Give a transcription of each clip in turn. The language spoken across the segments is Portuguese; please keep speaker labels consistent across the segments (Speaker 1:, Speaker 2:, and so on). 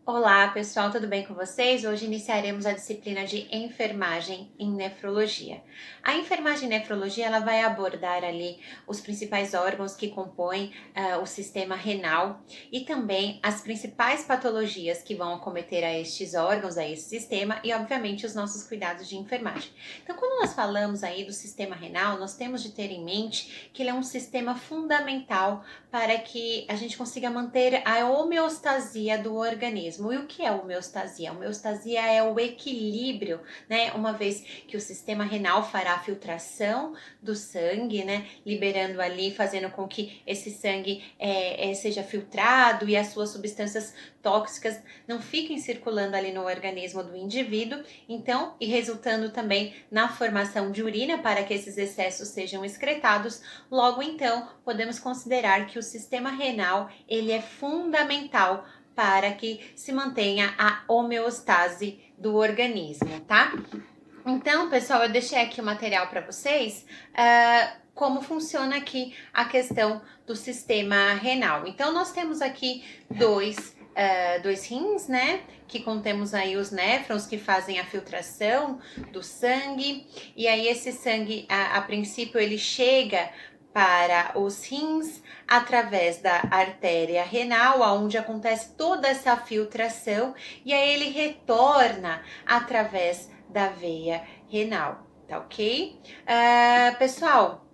Speaker 1: Olá, pessoal, tudo bem com vocês? Hoje iniciaremos a disciplina de enfermagem em nefrologia. A enfermagem em nefrologia ela vai abordar ali os principais órgãos que compõem o sistema renal e também as principais patologias que vão acometer a estes órgãos, a esse sistema e, obviamente, os nossos cuidados de enfermagem. Então, quando nós falamos aí do sistema renal, nós temos de ter em mente que ele é um sistema fundamental para que a gente consiga manter a homeostasia do organismo. E o que é homeostasia? A homeostasia é o equilíbrio, né? Uma vez que o sistema renal fará a filtração do sangue, né? Liberando ali, fazendo com que esse sangue seja filtrado e as suas substâncias tóxicas não fiquem circulando ali no organismo do indivíduo, então, e resultando também na formação de urina para que esses excessos sejam excretados. Logo, então, podemos considerar que o sistema renal ele é fundamental para que se mantenha a homeostase do organismo, tá? Então, pessoal, eu deixei aqui o material para vocês, como funciona aqui a questão do sistema renal. Então, nós temos aqui dois rins, né? Que contemos aí os néfrons que fazem a filtração do sangue. E aí esse sangue, a princípio, ele chega para os rins através da artéria renal, onde acontece toda essa filtração, e aí ele retorna através da veia renal, tá ok? Pessoal,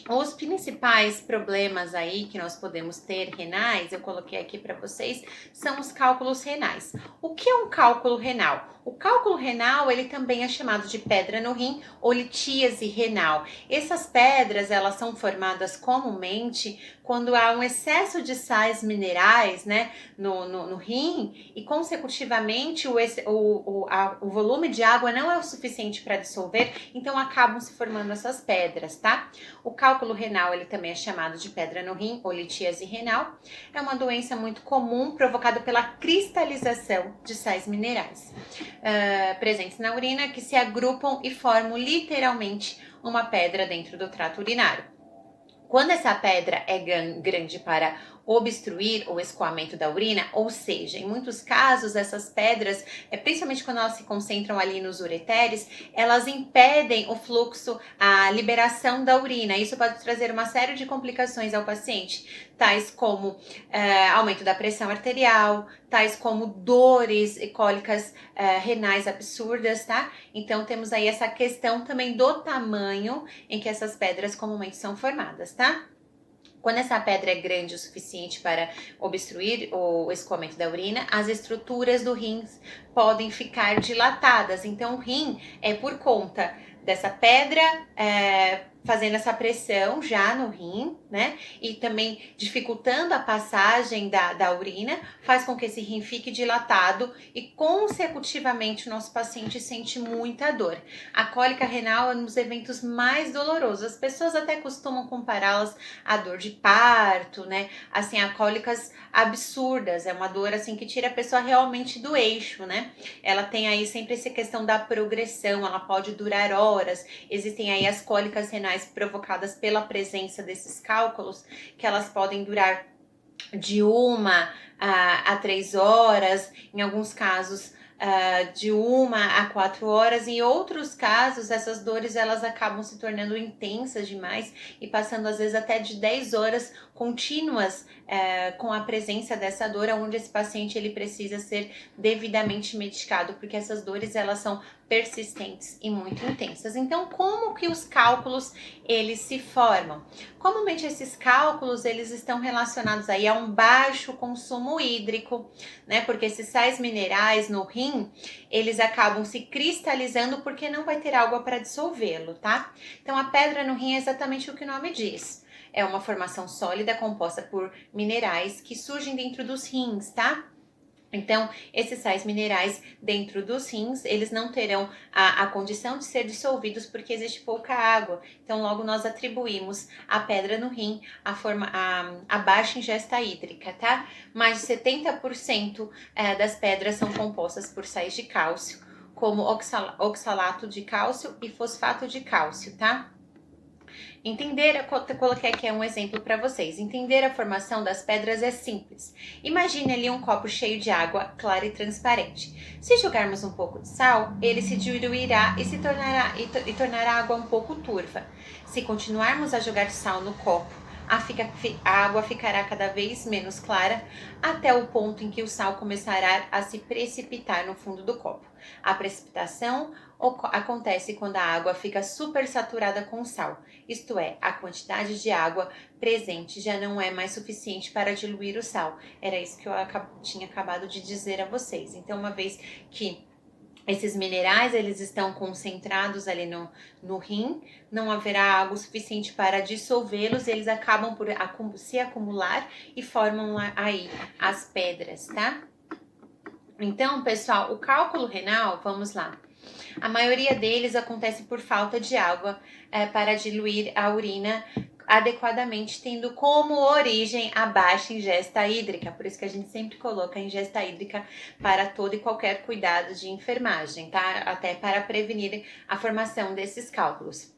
Speaker 1: os principais problemas aí que nós podemos ter renais, eu coloquei aqui para vocês, são os cálculos renais. O que é um cálculo renal? O cálculo renal, ele também é chamado de pedra no rim ou litíase renal. Essas pedras, elas são formadas comumente quando há um excesso de sais minerais, né, no rim e, consecutivamente, o volume de água não é o suficiente para dissolver, então acabam se formando essas pedras, tá? O cálculo renal, ele também é chamado de pedra no rim ou litíase renal. É uma doença muito comum provocada pela cristalização de sais minerais presentes na urina que se agrupam e formam literalmente uma pedra dentro do trato urinário. Quando essa pedra é grande para obstruir o escoamento da urina, ou seja, em muitos casos essas pedras, principalmente quando elas se concentram ali nos ureteres, elas impedem o fluxo, a liberação da urina. Isso pode trazer uma série de complicações ao paciente, tais como aumento da pressão arterial, tais como dores e cólicas renais absurdas, tá? Então temos aí essa questão também do tamanho em que essas pedras comumente são formadas, tá? Quando essa pedra é grande o suficiente para obstruir o escoamento da urina, as estruturas do rim podem ficar dilatadas. Então, o rim é por conta dessa pedra fazendo essa pressão já no rim, né? E também dificultando a passagem da urina, faz com que esse rim fique dilatado e, consecutivamente, o nosso paciente sente muita dor. A cólica renal é um dos eventos mais dolorosos. As pessoas até costumam compará-las à dor de parto, né? Assim, a cólicas absurdas, é uma dor assim que tira a pessoa realmente do eixo, né? Ela tem aí sempre essa questão da progressão, ela pode durar horas. Existem aí as cólicas renais provocadas pela presença desses cálculos, que elas podem durar de 1 a 3 horas, em alguns casos de 1 a 4 horas. Em outros casos, essas dores elas acabam se tornando intensas demais e passando às vezes até de 10 horas contínuas com a presença dessa dor, onde esse paciente ele precisa ser devidamente medicado, porque essas dores elas são persistentes e muito intensas. Então, como que os cálculos eles se formam? Comumente esses cálculos eles estão relacionados aí a um baixo consumo hídrico, né? Porque esses sais minerais no rim, eles acabam se cristalizando porque não vai ter água para dissolvê-lo, tá? Então a pedra no rim é exatamente o que o nome diz. É uma formação sólida composta por minerais que surgem dentro dos rins, tá? Então, esses sais minerais dentro dos rins, eles não terão a condição de ser dissolvidos porque existe pouca água. Então, logo nós atribuímos a pedra no rim a baixa ingesta hídrica, tá? Mais de 70% das pedras são compostas por sais de cálcio, como oxalato de cálcio e fosfato de cálcio, tá? Coloquei aqui um exemplo para vocês. Entender a formação das pedras é simples. Imagine ali um copo cheio de água clara e transparente. Se jogarmos um pouco de sal, ele se diluirá e tornará a água um pouco turva. Se continuarmos a jogar sal no copo, a água ficará cada vez menos clara até o ponto em que o sal começará a se precipitar no fundo do copo. A precipitação acontece quando a água fica supersaturada com sal, isto é, a quantidade de água presente já não é mais suficiente para diluir o sal. Era isso que eu tinha acabado de dizer a vocês. Então, uma vez que esses minerais eles estão concentrados ali no rim, não haverá água suficiente para dissolvê-los, eles acabam por se acumular e formam aí as pedras, tá? Então, pessoal, o cálculo renal, vamos lá. A maioria deles acontece por falta de água para diluir a urina adequadamente, tendo como origem a baixa ingesta hídrica. Por isso que a gente sempre coloca a ingesta hídrica para todo e qualquer cuidado de enfermagem, tá? Até para prevenir a formação desses cálculos.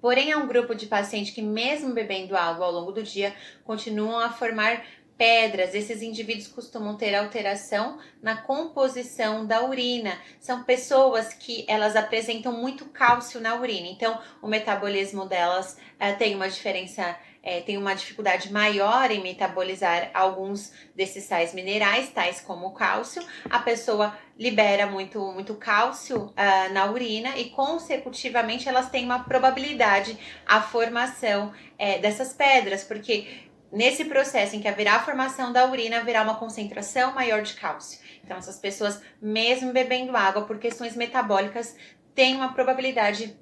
Speaker 1: Porém, há um grupo de pacientes que, mesmo bebendo água ao longo do dia, continuam a formar pedras. Esses indivíduos costumam ter alteração na composição da urina. São pessoas que elas apresentam muito cálcio na urina. Então, o metabolismo delas tem uma diferença, tem uma dificuldade maior em metabolizar alguns desses sais minerais, tais como o cálcio. A pessoa libera muito cálcio na urina e, consecutivamente, elas têm uma probabilidade à formação dessas pedras, porque nesse processo em que haverá a formação da urina, haverá uma concentração maior de cálcio. Então, essas pessoas, mesmo bebendo água, por questões metabólicas, têm uma probabilidade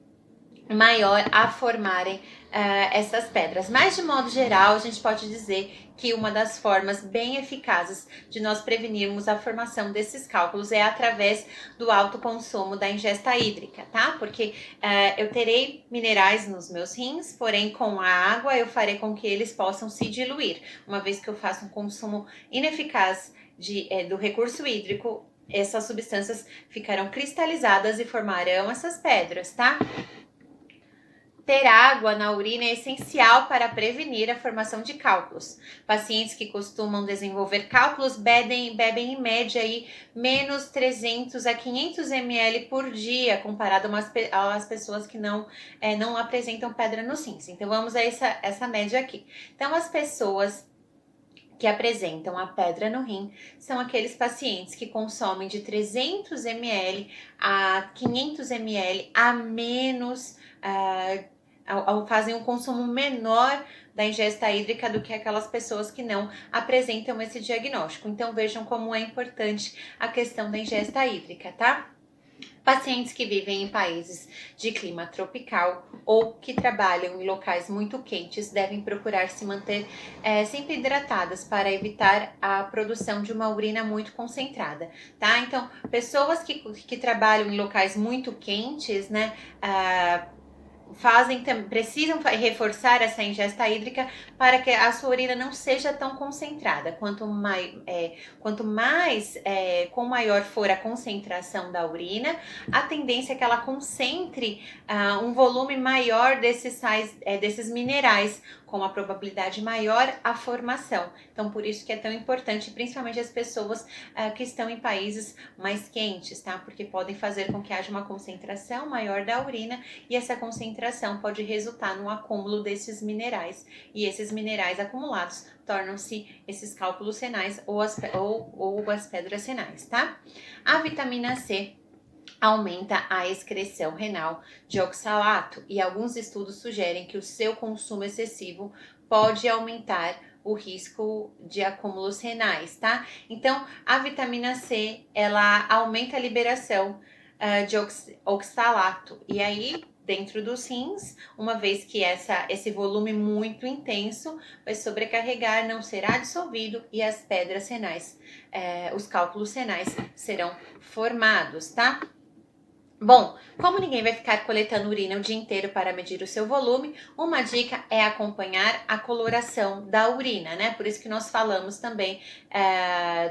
Speaker 1: maior a formarem essas pedras. Mas, de modo geral, a gente pode dizer que uma das formas bem eficazes de nós prevenirmos a formação desses cálculos é através do alto consumo da ingesta hídrica, tá? Porque eu terei minerais nos meus rins, porém com a água eu farei com que eles possam se diluir. Uma vez que eu faço um consumo ineficaz do recurso hídrico, essas substâncias ficarão cristalizadas e formarão essas pedras, tá? Ter água na urina é essencial para prevenir a formação de cálculos. Pacientes que costumam desenvolver cálculos bebem em média aí menos 300 a 500 ml por dia, comparado às pessoas que não apresentam pedra nos rins. Então vamos a essa média aqui. Então as pessoas que apresentam a pedra no rim são aqueles pacientes que consomem de 300 ml a 500 ml a menos fazem um consumo menor da ingesta hídrica do que aquelas pessoas que não apresentam esse diagnóstico. Então vejam como é importante a questão da ingesta hídrica, tá? Pacientes que vivem em países de clima tropical ou que trabalham em locais muito quentes devem procurar se manter sempre hidratadas para evitar a produção de uma urina muito concentrada, tá? Então, pessoas que trabalham em locais muito quentes, né, precisam reforçar essa ingesta hídrica para que a sua urina não seja tão concentrada. Quanto mais com maior for a concentração da urina, a tendência é que ela concentre um volume maior desses sais, desses minerais, com uma probabilidade maior a formação. Então, por isso que é tão importante, principalmente as pessoas que estão em países mais quentes, tá? Porque podem fazer com que haja uma concentração maior da urina e essa concentração pode resultar no acúmulo desses minerais. E esses minerais acumulados tornam-se esses cálculos renais ou as pedras renais, tá? A vitamina C aumenta a excreção renal de oxalato e alguns estudos sugerem que o seu consumo excessivo pode aumentar o risco de acúmulos renais, tá? Então, a vitamina C, ela aumenta a liberação de oxalato e aí, dentro dos rins, uma vez que esse volume muito intenso vai sobrecarregar, não será dissolvido e as pedras renais, os cálculos renais serão formados, tá? Bom, como ninguém vai ficar coletando urina o dia inteiro para medir o seu volume, uma dica é acompanhar a coloração da urina, né? Por isso que nós falamos também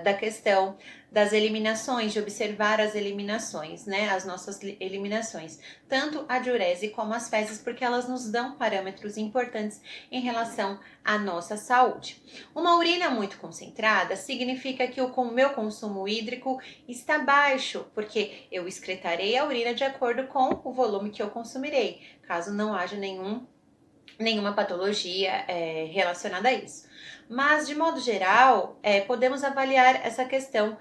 Speaker 1: da questão das eliminações, de observar as eliminações, né? As nossas eliminações, tanto a diurese como as fezes, porque elas nos dão parâmetros importantes em relação à nossa saúde. Uma urina muito concentrada significa que o meu consumo hídrico está baixo, porque eu excretarei a urina de acordo com o volume que eu consumirei, caso não haja nenhuma patologia relacionada a isso. Mas, de modo geral, podemos avaliar essa questão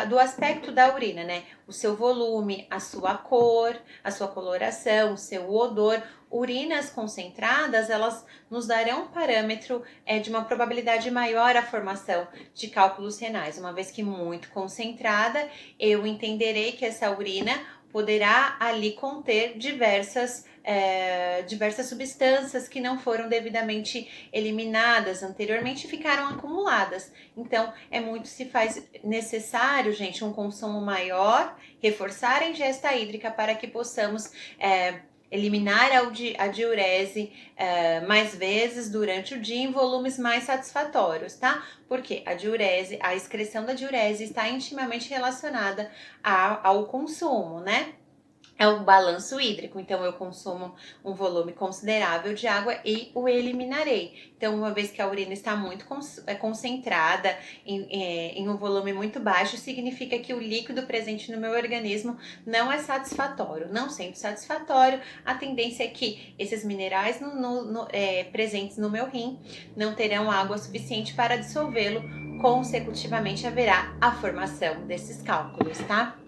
Speaker 1: do aspecto da urina, né? O seu volume, a sua cor, a sua coloração, o seu odor. Urinas concentradas, elas nos darão um parâmetro de uma probabilidade maior à formação de cálculos renais. Uma vez que muito concentrada, eu entenderei que essa urina poderá ali conter diversas substâncias que não foram devidamente eliminadas anteriormente e ficaram acumuladas. Então, se faz necessário, gente, um consumo maior, reforçar a ingesta hídrica para que possamos eliminar a diurese mais vezes durante o dia em volumes mais satisfatórios, tá? Porque a excreção da diurese está intimamente relacionada ao consumo, né? É o balanço hídrico, então eu consumo um volume considerável de água e o eliminarei. Então, uma vez que a urina está muito concentrada em um volume muito baixo, significa que o líquido presente no meu organismo não é satisfatório. Não sendo satisfatório, a tendência é que esses minerais presentes no meu rim não terão água suficiente para dissolvê-lo, consecutivamente haverá a formação desses cálculos, tá?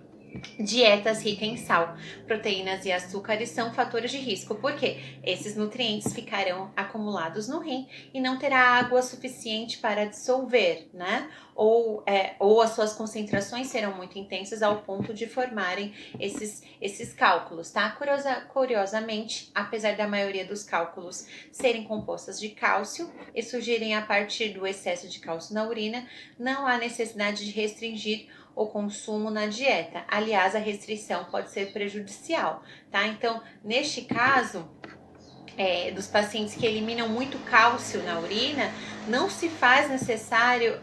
Speaker 1: Dietas ricas em sal, proteínas e açúcares são fatores de risco, porque esses nutrientes ficarão acumulados no rim e não terá água suficiente para dissolver, né? Ou as suas concentrações serão muito intensas ao ponto de formarem esses cálculos, tá? Curiosamente, apesar da maioria dos cálculos serem compostas de cálcio e surgirem a partir do excesso de cálcio na urina, não há necessidade de restringir o consumo na dieta. Aliás, a restrição pode ser prejudicial, tá? Então, neste caso, dos pacientes que eliminam muito cálcio na urina, não se faz necessário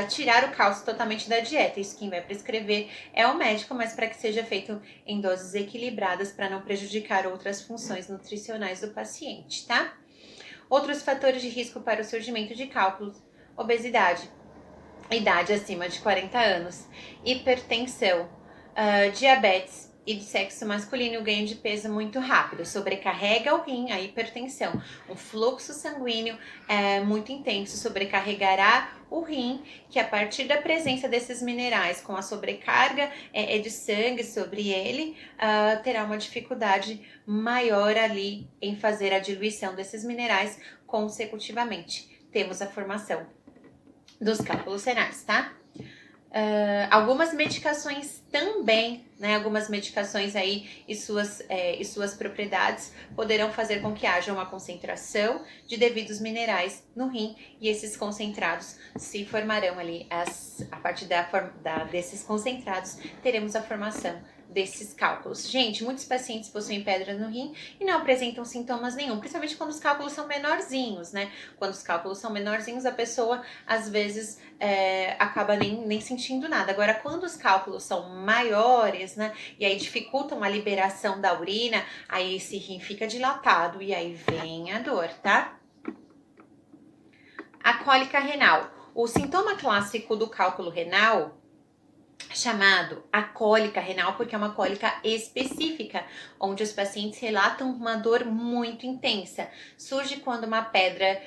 Speaker 1: tirar o cálcio totalmente da dieta. Isso quem vai prescrever é o médico, mas para que seja feito em doses equilibradas para não prejudicar outras funções nutricionais do paciente, tá? Outros fatores de risco para o surgimento de cálculos: obesidade, idade acima de 40 anos, hipertensão, diabetes e de sexo masculino, o ganho de peso muito rápido, sobrecarrega o rim, a hipertensão. Um fluxo sanguíneo muito intenso sobrecarregará o rim, que a partir da presença desses minerais, com a sobrecarga de sangue sobre ele, terá uma dificuldade maior ali em fazer a diluição desses minerais consecutivamente. Temos a formação dos cálculos renais, tá? Algumas medicações também, né? Algumas medicações aí e suas propriedades poderão fazer com que haja uma concentração de devidos minerais no rim e esses concentrados se formarão ali, a partir desses concentrados teremos a formação desses cálculos. Gente, muitos pacientes possuem pedra no rim e não apresentam sintomas nenhum, principalmente quando os cálculos são menorzinhos, né? Quando os cálculos são menorzinhos, a pessoa às vezes acaba nem sentindo nada. Agora, quando os cálculos são maiores, né? E aí dificultam a liberação da urina, aí esse rim fica dilatado e aí vem a dor, tá? A cólica renal. O sintoma clássico do cálculo renal chamado a cólica renal, porque é uma cólica específica, onde os pacientes relatam uma dor muito intensa. Surge quando uma pedra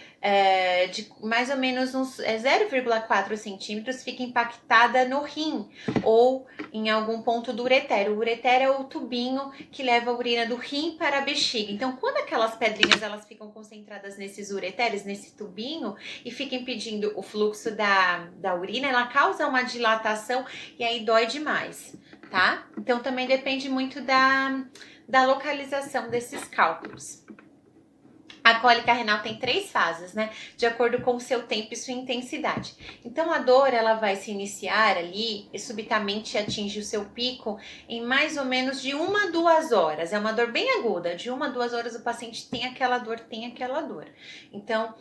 Speaker 1: de mais ou menos uns 0,4 centímetros fica impactada no rim ou em algum ponto do ureter. O ureter é o tubinho que leva a urina do rim para a bexiga. Então, quando aquelas pedrinhas elas ficam concentradas nesses ureteres, nesse tubinho, e fica impedindo o fluxo da urina, ela causa uma dilatação e aí dói demais, tá? Então também depende muito da localização desses cálculos. A cólica renal tem 3 fases, né? De acordo com o seu tempo e sua intensidade. Então, a dor, ela vai se iniciar ali e subitamente atinge o seu pico em mais ou menos de 1 a 2 horas. É uma dor bem aguda. De 1 a 2 horas o paciente tem aquela dor. Então,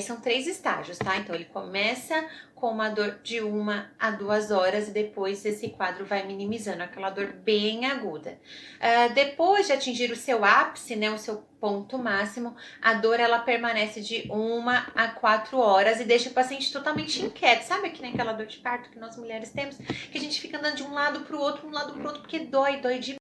Speaker 1: são 3 estágios, tá? Então, ele começa com uma dor de 1 a 2 horas e depois esse quadro vai minimizando, aquela dor bem aguda. Depois de atingir o seu ápice, né, o seu ponto máximo, a dor ela permanece de 1 a 4 horas e deixa o paciente totalmente inquieto. Sabe que nem aquela dor de parto que nós mulheres temos, que a gente fica andando de um lado pro outro, porque dói demais.